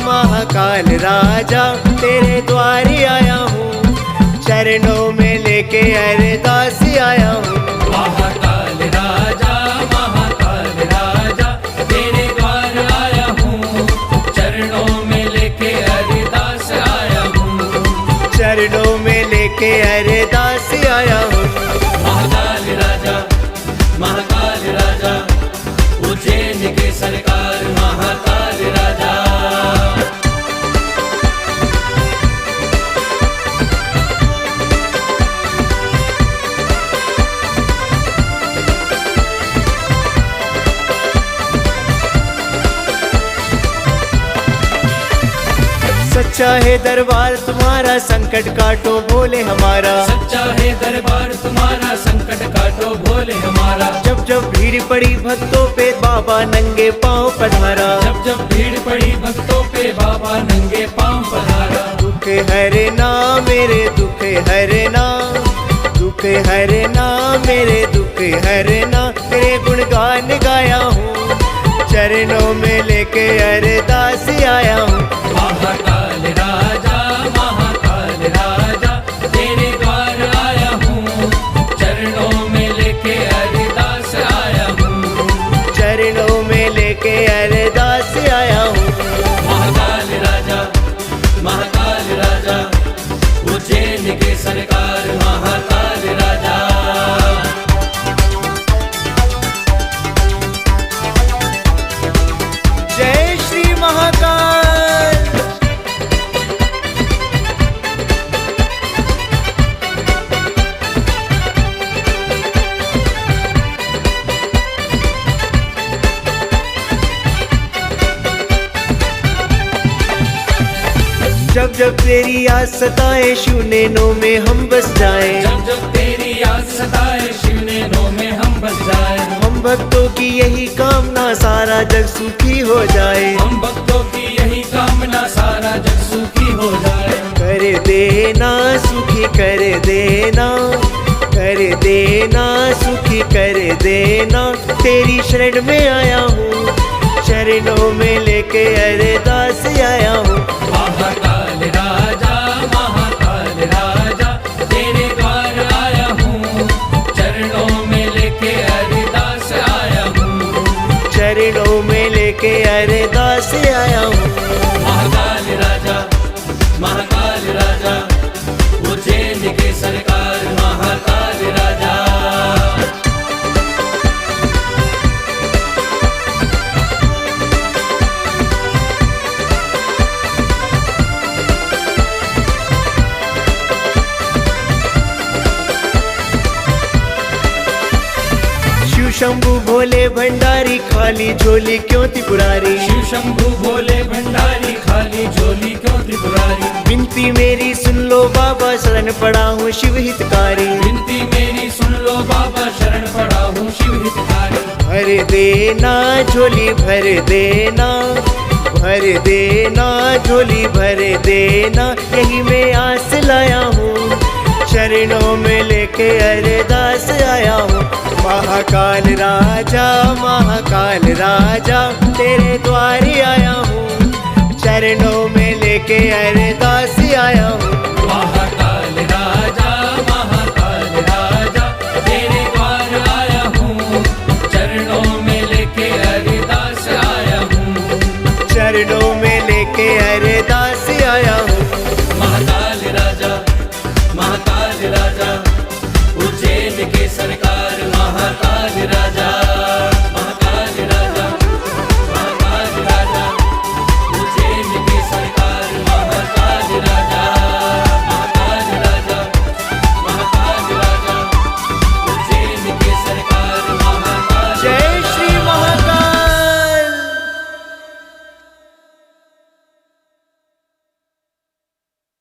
महाकाल राजा तेरे द्वारे आया हूँ, चरणों में लेके अरदास आया हूँ। महाकाल राजा तेरे द्वार आया हूँ, चरणों में लेके अरदास आया हूँ, चरणों में लेके अरदास आया हूँ। महाकाल राजा उज्जैन के सरकार महाकाल राजा। सच्चा है दरबार तुम्हारा, संकट काटो भोले हमारा। सच्चा है दरबार तुम्हारा, संकट काटो भोले हमारा। जब जब भीड़ पड़ी भक्तों पे बाबा नंगे पाँव पधारा। जब जब भीड़ पड़ी भक्तों पे बाबा नंगे पाँव पधारा। दुख हरे ना मेरे दुख हरे ना, दुख हरे ना मेरे दुख हरे ना, तेरे गुणगान गाया हूँ, चरणों में लेके अरदास आया हूँ। महाकाल राजा तेरे द्वार आया हूँ, चरणों में लेके अरदास आया हूँ, चरणों में लेके अरदास आया हूँ। महाकाल राजा उज्जैन के सरकार महाकाल राजा। जय श्री महाकाल। जब जब तेरी याद सताए शिव नैनों में हम बस जाए। जब जब तेरी याद सताए शिव नैनों में हम बस जाए। हम भक्तों की यही कामना सारा जग सुखी हो जाए। हम भक्तों की यही कामना सारा जग सुखी हो जाए। कर देना सुखी कर देना, कर देना सुखी कर देना, तेरी शरण में आया हूँ, चरणों में लेके अरदास आया हूँ। महाकाल राजा तेरे द्वार आया हूँ, चरणों में लेके अरदास आया हूँ, चरणों में लेके अरदास आया हूँ। महाकाल राजा उज्जैन के सरकार महाकाल राजा। शंभु भोले भंडारी खाली झोली क्यों त्रिपुरारी। शिव शंभु भोले भंडारी खाली झोली क्यों त्रिपुरारी। विनती मेरी सुन लो बाबा शरण पड़ा हूँ शिव हितकारी। विनती मेरी सुन लो बाबा शरण पड़ा हूँ शिव हितकारी। भर देना झोली भर देना, भर देना झोली भर देना, यही मैं आस लाया हूँ, चरणों में लेके अरदास आया हूँ। महाकाल राजा तेरे द्वारे आया हूँ, चरणों में लेके अरदास